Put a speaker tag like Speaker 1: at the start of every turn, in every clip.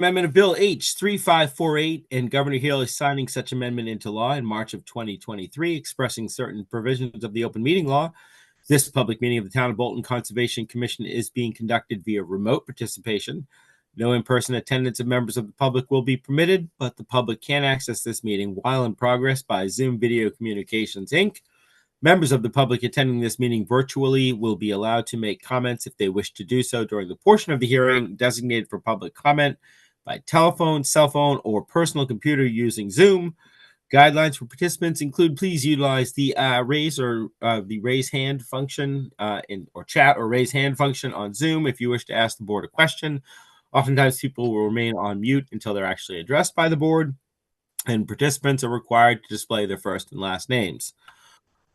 Speaker 1: Amendment of Bill H 3548 and Governor Hill is signing such amendment into law in March of 2023, expressing certain provisions of the open meeting law. This public meeting of the Town of Bolton Conservation Commission is being conducted via remote participation. No in-person attendance of members of the public will be permitted, but the public can access this meeting while in progress by Zoom Video Communications, Inc. Members of the public attending this meeting virtually will be allowed to make comments if they wish to do so during the portion of the hearing designated for public comment by telephone, cell phone, or personal computer using Zoom. Guidelines for participants include please utilize the raise hand function or chat or raise hand function on Zoom if you wish to ask the board a question. Oftentimes, people will remain on mute until they're actually addressed by the board, and participants are required to display their first and last names.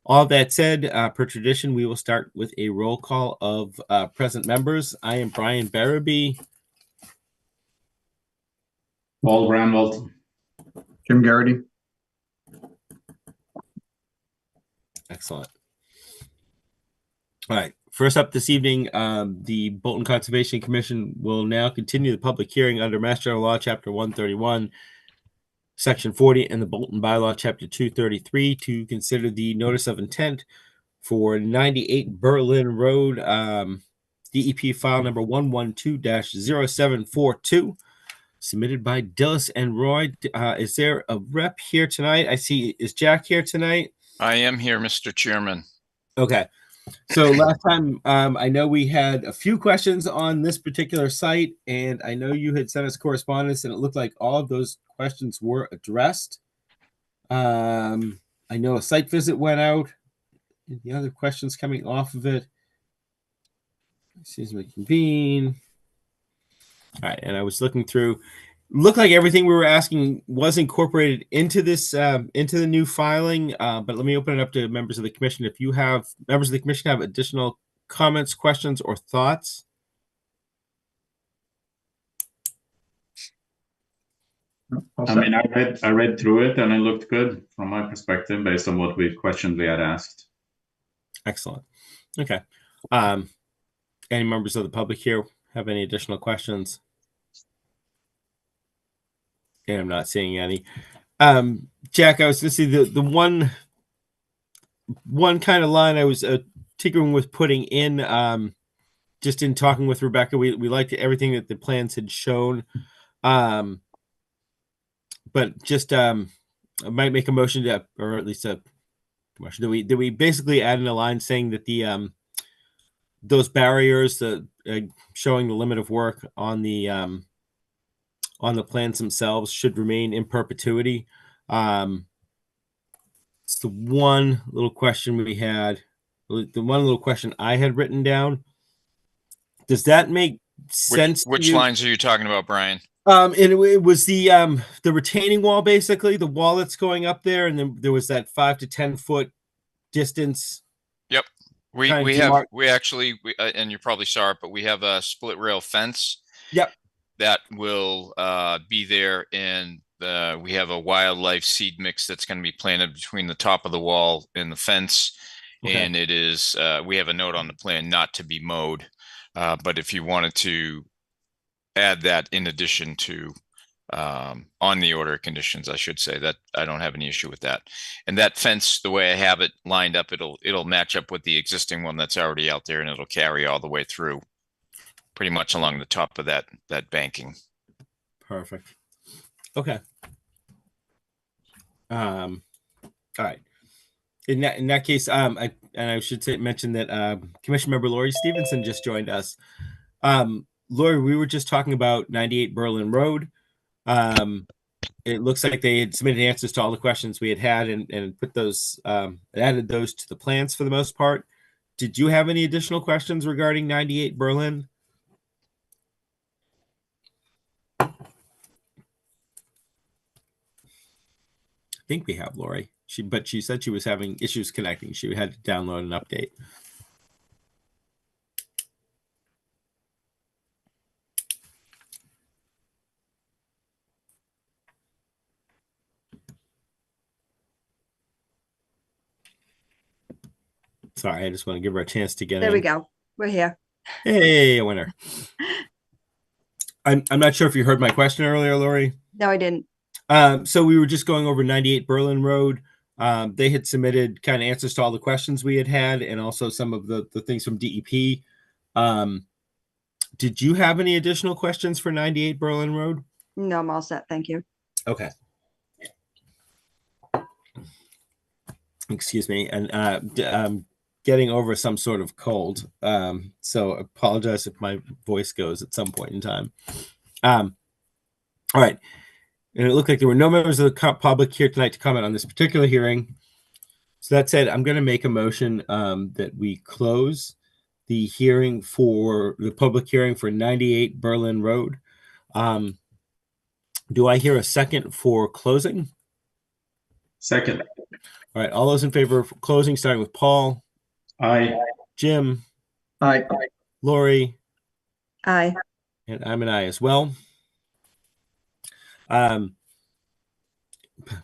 Speaker 1: All that said, per tradition, we will start with a roll call of present members. I am Brian Barabee.
Speaker 2: Paul Bramwell.
Speaker 3: Jim Garrity.
Speaker 1: Excellent. All right. First up this evening, the Bolton Conservation Commission will now continue the public hearing under Mass General Law, Chapter 131, Section 40, and the Bolton Bylaw, Chapter 233, to consider the notice of intent for 98 Berlin Road, DEP file number 112-0742. Submitted by Dillis and Roy. Is there a rep here tonight? I see. Is Jack here tonight?
Speaker 4: I am here, Mr. Chairman.
Speaker 1: Okay. So last time, I know we had a few questions on this particular site, and I know you had sent us correspondence, and it looked like all of those questions were addressed. I know a site visit went out. The other questions coming off of it. Excuse me, convene. All right, and I was looking through. Looked like everything we were asking was incorporated into this into the new filing. But let me open it up to members of the commission. If you have members of the commission have additional comments, questions, or thoughts.
Speaker 2: I mean, I read through it and it looked good from my perspective based on what questions we had asked.
Speaker 1: Excellent. Okay. Any members of the public here have any additional questions? And I'm not seeing any. Jack, I was going to see the one kind of line I was tinkering with putting in, just in talking with Rebecca. We liked everything that the plans had shown, but just I might make a motion to, or at least a motion. Do we basically add in a line saying that the those barriers, showing the limit of work on the plans themselves should remain in perpetuity. It's the one little question we had, the one little question I had written down. Does that make sense?
Speaker 4: Which lines are you talking about, Brian?
Speaker 1: And it was the retaining wall, basically the wall that's going up there, and then there was that 5 to 10 foot distance.
Speaker 4: Yep, we actually, and you probably saw it, but we have a split rail fence.
Speaker 1: Yep.
Speaker 4: That will be there, and we have a wildlife seed mix that's going to be planted between the top of the wall and the fence. Okay. And it is we have a note on the plan not to be mowed, but if you wanted to add that in addition to on the order of conditions, I should say, that I don't have any issue with that. And that fence, the way I have it lined up, it'll match up with the existing one that's already out there, and it'll carry all the way through, pretty much along the top of that banking.
Speaker 1: Perfect. Okay. All right. In that case, I should mention that Commission Member Lori Stevenson just joined us. Lori, we were just talking about 98 Berlin Road. It looks like they had submitted answers to all the questions we had and put those added those to the plans for the most part. Did you have any additional questions regarding 98 Berlin? I think we have Lori. But she said she was having issues connecting. She had to download an update. Sorry, I just want to give her a chance to get in.
Speaker 5: There we go. We're here.
Speaker 1: Hey, winner. I'm not sure if you heard my question earlier, Lori.
Speaker 5: No, I didn't.
Speaker 1: So we were just going over 98 Berlin Road. They had submitted kind of answers to all the questions we had and also some of the things from DEP. Did you have any additional questions for 98 Berlin Road?
Speaker 5: No, I'm all set. Thank you.
Speaker 1: Okay. Excuse me. And I'm getting over some sort of cold. So I apologize if my voice goes at some point in time. All right. And it looked like there were no members of the public here tonight to comment on this particular hearing. So that said, I'm going to make a motion that we close the hearing for the public hearing for 98 Berlin Road. Do I hear a second for closing?
Speaker 2: Second.
Speaker 1: All right. All those in favor of closing, starting with Paul,
Speaker 2: Aye.
Speaker 1: Jim,
Speaker 3: Aye.
Speaker 1: Lori,
Speaker 5: Aye.
Speaker 1: and I'm an aye as well.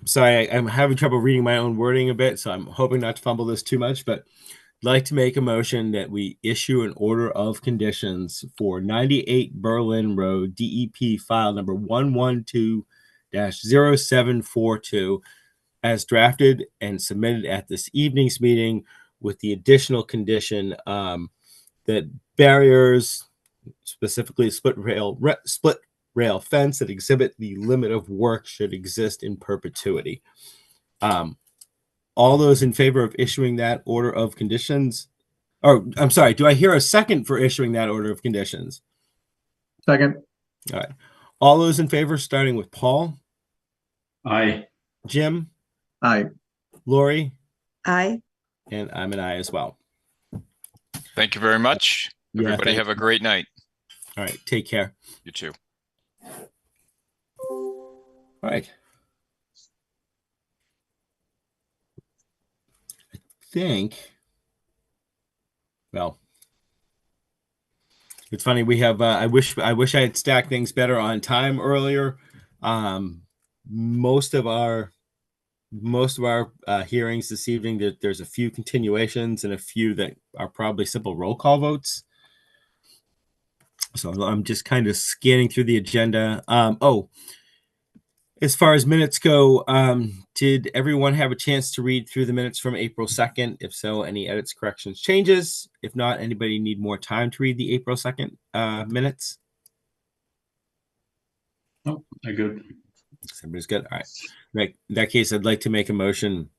Speaker 1: Sorry, I'm having trouble reading my own wording a bit, so I'm hoping not to fumble this too much, but I'd like to make a motion that we issue an order of conditions for 98 Berlin Road, DEP file number 112-0742, as drafted and submitted at this evening's meeting, with the additional condition that barriers, specifically split rail fence that exhibit the limit of work, should exist in perpetuity. All those in favor of issuing that order of conditions, or I'm sorry, do I hear a second for issuing that order of conditions?
Speaker 3: Second.
Speaker 1: All right. All those in favor, starting with Paul,
Speaker 2: Aye.
Speaker 1: Jim,
Speaker 3: Aye.
Speaker 1: Lori,
Speaker 5: Aye.
Speaker 1: and I'm an aye as well.
Speaker 4: Thank you very much.
Speaker 1: Yeah,
Speaker 4: Everybody have a great night.
Speaker 1: All right. Take care.
Speaker 4: You too.
Speaker 1: All right. I think, well, it's funny. We have, I wish I had stacked things better on time earlier. Most of our hearings this evening, there's a few continuations and a few that are probably simple roll call votes. So I'm just kind of scanning through the agenda. As far as minutes go, did everyone have a chance to read through the minutes from April 2nd? If so, any edits, corrections, changes? If not, anybody need more time to read the April 2nd minutes?
Speaker 2: Oh, I good.
Speaker 1: Everybody's good. All right. Right. In that case, I'd like to make a motion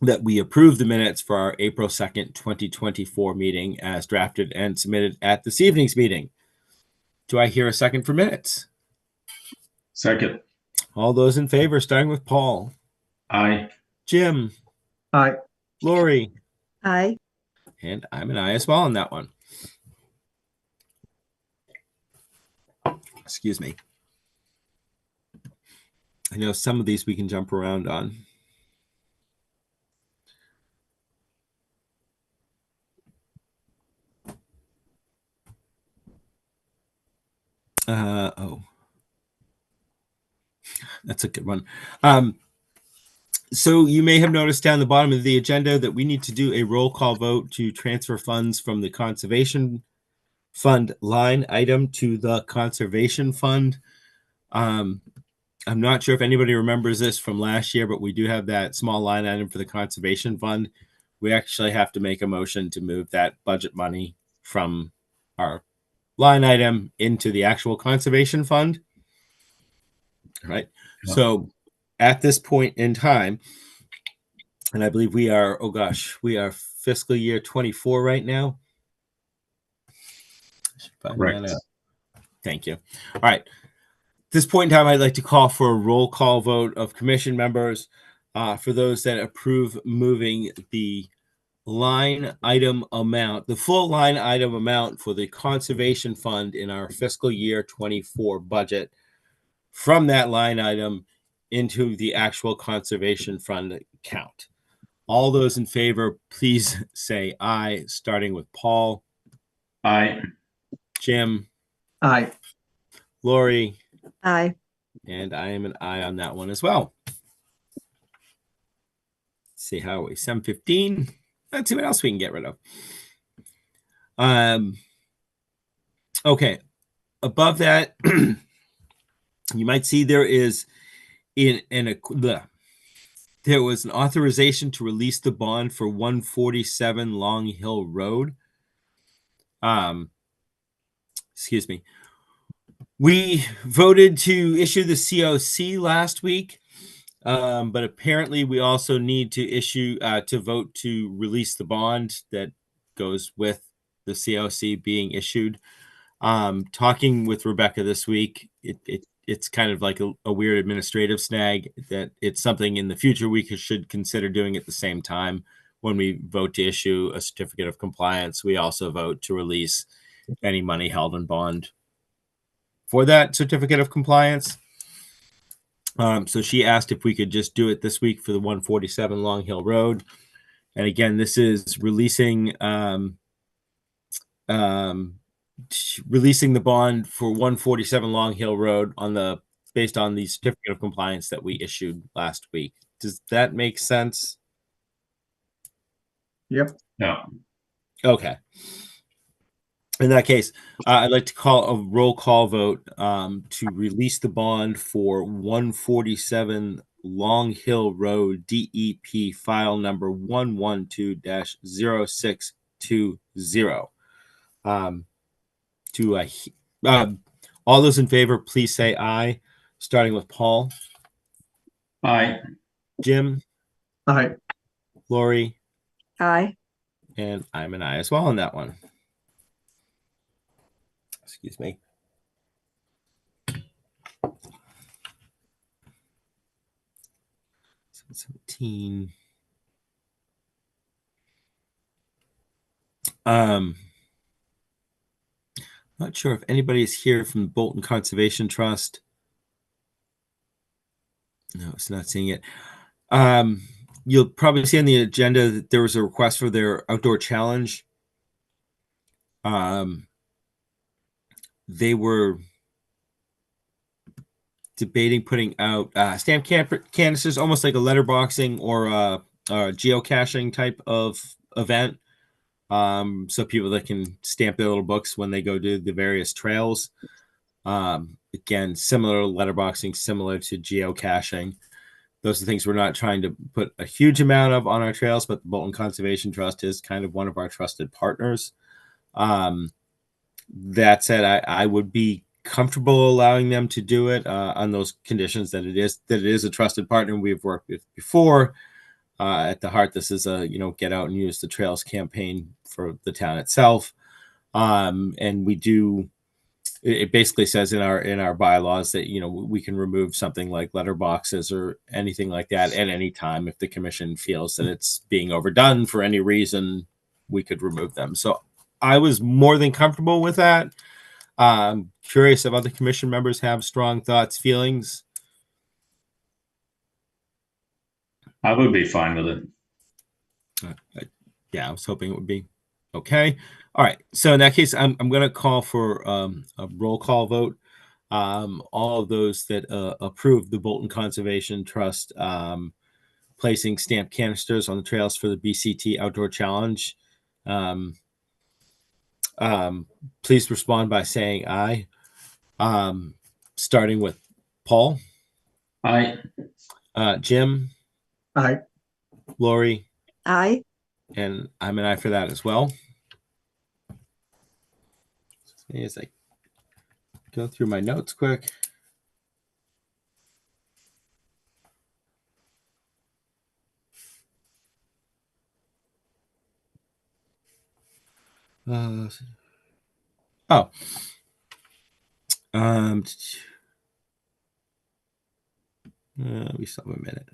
Speaker 1: that we approve the minutes for our April 2nd, 2024 meeting as drafted and submitted at this evening's meeting. Do I hear a second for minutes?
Speaker 2: Second.
Speaker 1: All those in favor, starting with Paul,
Speaker 2: Aye.
Speaker 1: Jim,
Speaker 3: Aye.
Speaker 1: Lori,
Speaker 5: Aye.
Speaker 1: and I'm an aye as well on that one. Excuse me. I know some of these we can jump around on. Oh, that's a good one. So you may have noticed down the bottom of the agenda that we need to do a roll call vote to transfer funds from the conservation fund line item to the conservation fund. I'm not sure if anybody remembers this from last year, but we do have that small line item for the conservation fund. We actually have to make a motion to move that budget money from our line item into the actual conservation fund. All right.
Speaker 2: Yeah.
Speaker 1: So at this point in time, and I believe we are, oh gosh, we are fiscal year 24 right now. I should find
Speaker 2: Correct.
Speaker 1: that out. Thank you. All right. At this point in time, I'd like to call for a roll call vote of commission members for those that approve moving the line item amount, the full line item amount for the conservation fund in our fiscal year 24 budget from that line item into the actual conservation fund account. All those in favor, please say aye, starting with Paul,
Speaker 2: Aye.
Speaker 1: Jim,
Speaker 3: Aye.
Speaker 1: Lori,
Speaker 5: Aye.
Speaker 1: and I am an aye on that one as well. Let's see, how are we? 7:15. Let's see what else we can get rid of. Okay. above that, you might see there is there was an authorization to release the bond for 147 Long Hill Road. Excuse me. We voted to issue the COC last week, but apparently we also need to vote to release the bond that goes with the COC being issued. Talking with Rebecca this week, it's kind of like a weird administrative snag that it's something in the future we should consider doing at the same time. When we vote to issue a certificate of compliance, we also vote to release any money held in bond for that certificate of compliance. So she asked if we could just do it this week for the 147 Long Hill Road. And again, this is releasing releasing the bond for 147 Long Hill Road based on the certificate of compliance that we issued last week. Does that make sense?
Speaker 3: Yep.
Speaker 2: Yeah.
Speaker 1: Okay. In that case, I'd like to call a roll call vote to release the bond for 147 Long Hill Road, DEP file number 112-0620. All those in favor, please say aye, starting with Paul.
Speaker 2: Aye.
Speaker 1: Jim,
Speaker 3: Aye.
Speaker 1: Lori,
Speaker 5: Aye.
Speaker 1: and I'm an aye as well on that one. Excuse me. So 17. Not sure if anybody is here from the Bolton Conservation Trust. No, it's not seeing it. You'll probably see on the agenda that there was a request for their outdoor challenge. They were debating putting out stamp canisters, almost like a letterboxing or a geocaching type of event. So people that can stamp their little books when they go to the various trails. Again, similar to letterboxing, similar to geocaching. Those are things we're not trying to put a huge amount of on our trails, but the Bolton Conservation Trust is kind of one of our trusted partners. That said, I would be comfortable allowing them to do it on those conditions that it is a trusted partner we've worked with before. At the heart, this is a get out and use the trails campaign for the town itself, and we do. It basically says in our bylaws that we can remove something like letterboxes or anything like that at any time if the commission feels that it's being overdone for any reason. We could remove them. So I was more than comfortable with that. Curious if other commission members have strong thoughts, feelings.
Speaker 2: I would be fine with it.
Speaker 1: Yeah, I was hoping it would be okay. All right. So in that case, I'm going to call for a roll call vote. All of those that approve the Bolton Conservation Trust placing stamp canisters on the trails for the BCT Outdoor Challenge, please respond by saying aye. Starting with Paul.
Speaker 2: Aye.
Speaker 1: Jim.
Speaker 3: Aye.
Speaker 1: Lori.
Speaker 5: Aye.
Speaker 1: And I'm an aye for that as well. As I go through my notes quick. We still have a minute.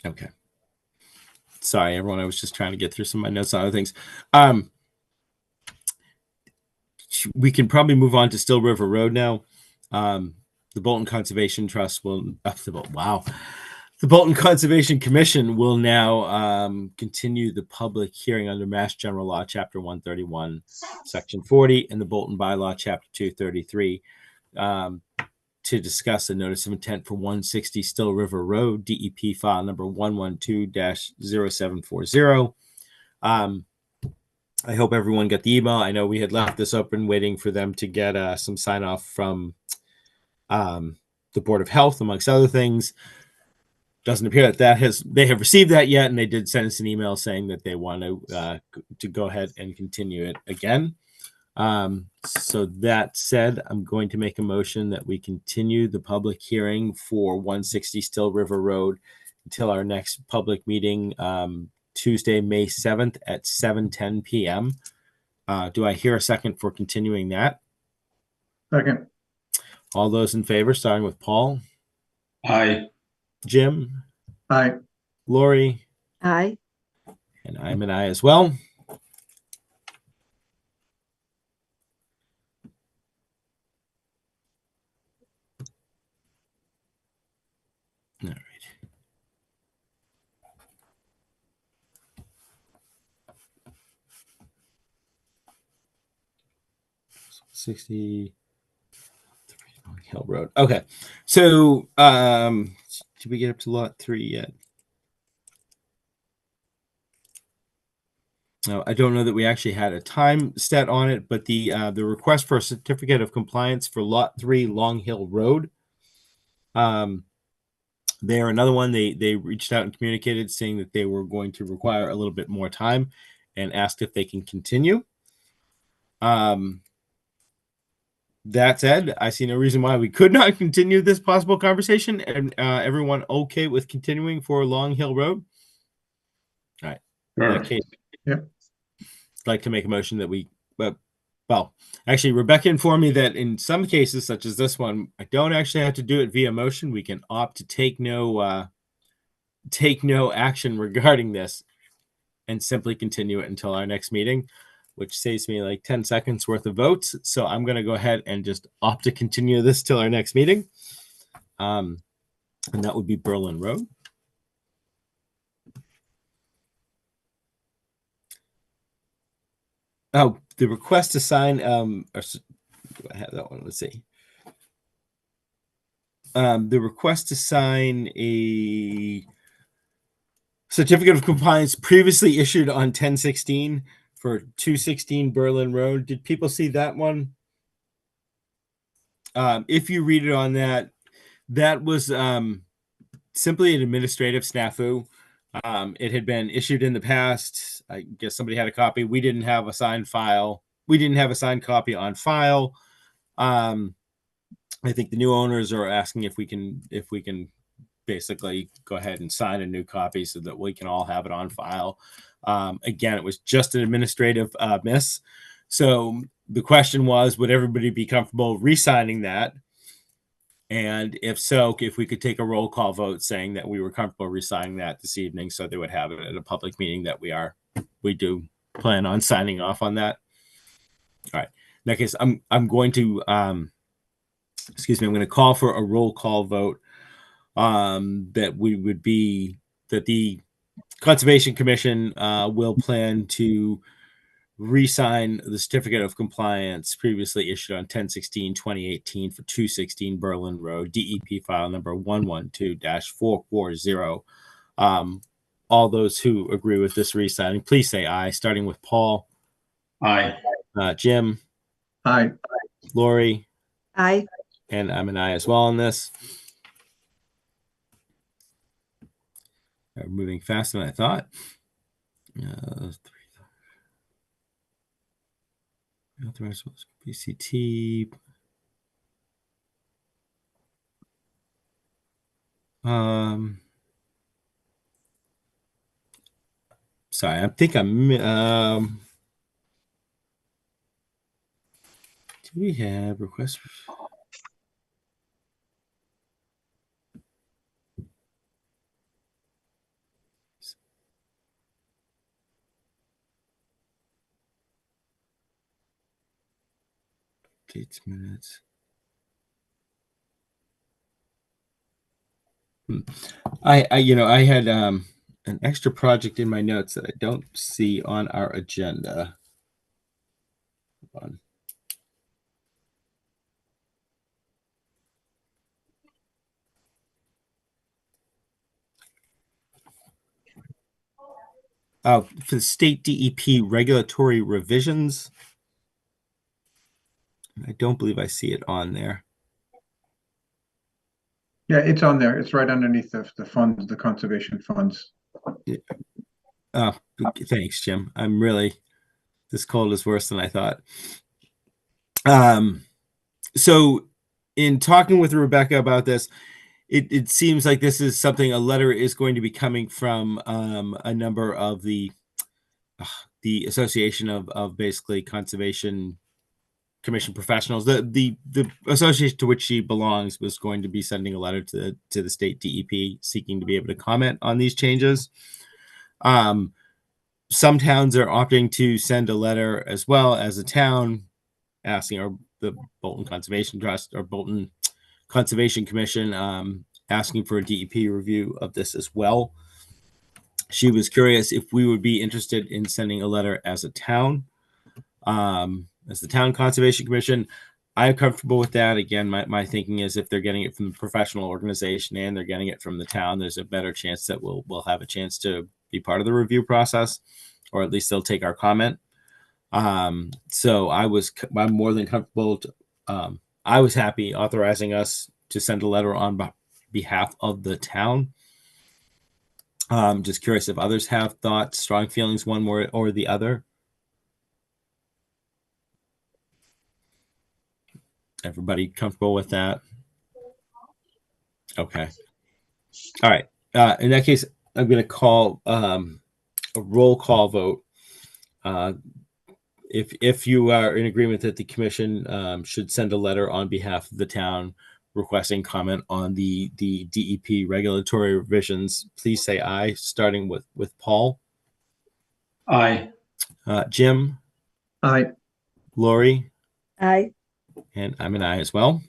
Speaker 1: Okay. Sorry, everyone. I was just trying to get through some of my notes on other things. We can probably move on to Still River Road now. The Bolton Conservation Trust will. The Bolton Conservation Commission will now continue the public hearing under Mass General Law, Chapter 131, Section 40, and the Bolton Bylaw, Chapter 233, to discuss a notice of intent for 160 Still River Road, DEP file number 112-0740. I hope everyone got the email. I know we had left this open waiting for them to get some sign off from the Board of Health, amongst other things. Doesn't appear that they have received that yet, and they did send us an email saying that they want to go ahead and continue it again. So that said, I'm going to make a motion that we continue the public hearing for 160 Still River Road until our next public meeting, Tuesday, May 7th at 7:10 p.m. Do I hear a second for continuing that?
Speaker 3: Second.
Speaker 1: All those in favor, starting with Paul,
Speaker 2: Aye.
Speaker 1: Jim,
Speaker 3: Aye.
Speaker 1: Lori,
Speaker 5: Aye.
Speaker 1: and I'm an aye as well. All right. 60 Hill Road. Okay. So did we get up to lot 3 yet? No, I don't know that we actually had a time set on it, but the request for a certificate of compliance for lot 3 Long Hill Road. They are another one. They reached out and communicated saying that they were going to require a little bit more time and asked if they can continue. That said, I see no reason why we could not continue this possible conversation. And everyone okay with continuing for Long Hill Road? All right. In
Speaker 2: Sure.
Speaker 1: that case,
Speaker 3: Yep.
Speaker 1: I'd like to make a motion that we, well, actually, Rebecca informed me that in some cases, such as this one, I don't actually have to do it via motion. We can opt to take no action regarding this and simply continue it until our next meeting, which saves me like 10 seconds worth of votes. So I'm going to go ahead and just opt to continue this till our next meeting. And that would be Berlin Road. Oh, the request to sign, do I have that one? Let's see. The request to sign a certificate of compliance previously issued on 10/16 for 216 Berlin Road. Did people see that one? If you read it on that, that was simply an administrative snafu. It had been issued in the past. I guess somebody had a copy. We didn't have a signed file. We didn't have a signed copy on file. I think the new owners are asking if we can basically go ahead and sign a new copy so that we can all have it on file. Again, it was just an administrative miss. So the question was, would everybody be comfortable re-signing that? And if so, if we could take a roll call vote saying that we were comfortable re-signing that this evening, so they would have it at a public meeting that we do plan on signing off on that. All right. In that case, I'm going to I'm going to call for a roll call vote that the Conservation Commission will plan to re-sign the certificate of compliance previously issued on 10/16/2018 for 216 Berlin Road, DEP file number 112-440. All those who agree with this re-signing, please say aye, starting with Paul.
Speaker 2: Aye.
Speaker 1: Jim.
Speaker 3: Aye.
Speaker 1: Lori.
Speaker 5: Aye.
Speaker 1: And I'm an aye as well on this. Moving faster than I thought. PCT. Sorry, I think do we have requests? Dates, minutes. I had an extra project in my notes that I don't see on our agenda. Hold on. For the state DEP regulatory revisions. I don't believe I see it on there.
Speaker 3: Yeah, it's on there. It's right underneath the funds, the conservation funds.
Speaker 1: Thanks, Jim. This cold is worse than I thought. So in talking with Rebecca about this, it seems like this is something, a letter is going to be coming from a number of the association of basically conservation commission professionals. The association to which she belongs was going to be sending a letter to the state DEP seeking to be able to comment on these changes. Some towns are opting to send a letter as well as a town asking, or the Bolton Conservation Trust or Bolton Conservation Commission asking for a DEP review of this as well. She was curious if we would be interested in sending a letter as a town, as the Town Conservation Commission. I'm comfortable with that. Again, my thinking is if they're getting it from the professional organization and they're getting it from the town, there's a better chance that we'll have a chance to be part of the review process, or at least they'll take our comment. So I'm more than comfortable. I was happy authorizing us to send a letter on behalf of the town. Just curious if others have thoughts, strong feelings, one more or the other. Everybody comfortable with that? Okay. All right. In that case, I'm going to call a roll call vote. If you are in agreement that the commission should send a letter on behalf of the town requesting comment on the DEP regulatory revisions, please say aye, starting with Paul.
Speaker 2: Aye.
Speaker 1: Jim.
Speaker 3: Aye.
Speaker 1: Lori.
Speaker 5: Aye.
Speaker 1: And I'm an aye as well.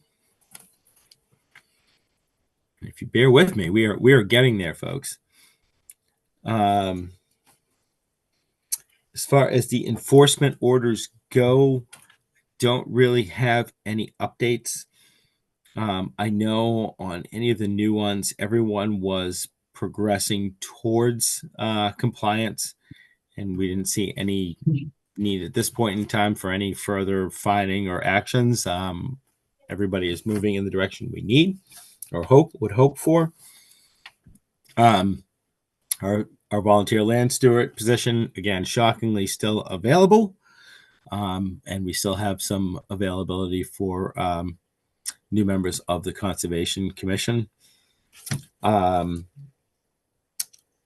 Speaker 1: If you bear with me, we are getting there, folks. As far as the enforcement orders go, don't really have any updates. I know on any of the new ones, everyone was progressing towards compliance, and we didn't see any need at this point in time for any further fining or actions. Everybody is moving in the direction we need or would hope for. Our volunteer land steward position, again, shockingly still available. And we still have some availability for new members of the Conservation Commission. And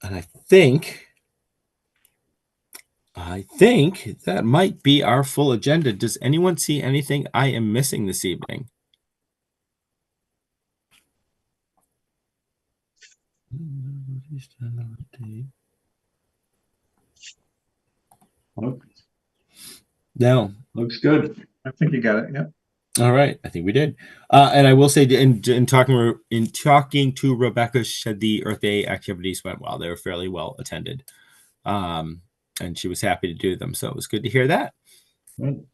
Speaker 1: I think that might be our full agenda. Does anyone see anything I am missing this evening? No.
Speaker 2: Looks good.
Speaker 3: I think you got it. Yeah.
Speaker 1: All right, I think we did. And I will say, in talking to Rebecca, the Earth Day activities went well. They were fairly well attended, and she was happy to do them. So it was good to hear that.
Speaker 2: Good.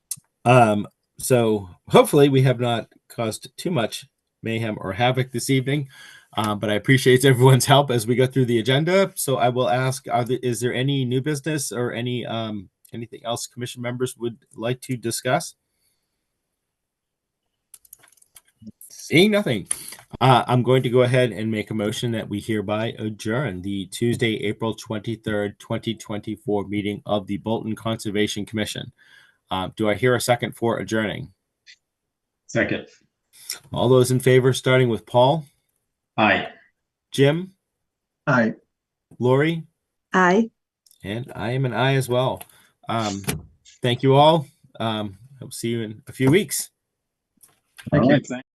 Speaker 1: So hopefully we have not caused too much mayhem or havoc this evening. But I appreciate everyone's help as we go through the agenda. So I will ask: is there any new business or any anything else commission members would like to discuss? Seeing nothing, I'm going to go ahead and make a motion that we hereby adjourn the Tuesday, April 23rd, 2024 meeting of the Bolton Conservation Commission. Do I hear a second for adjourning?
Speaker 2: Second.
Speaker 1: All those in favor, starting with Paul.
Speaker 2: Aye.
Speaker 1: Jim.
Speaker 3: Aye.
Speaker 1: Lori.
Speaker 5: Aye.
Speaker 1: And I am an aye as well. Thank you all. I'll see you in a few weeks.
Speaker 3: Thank
Speaker 2: All
Speaker 3: you.
Speaker 2: right, thanks.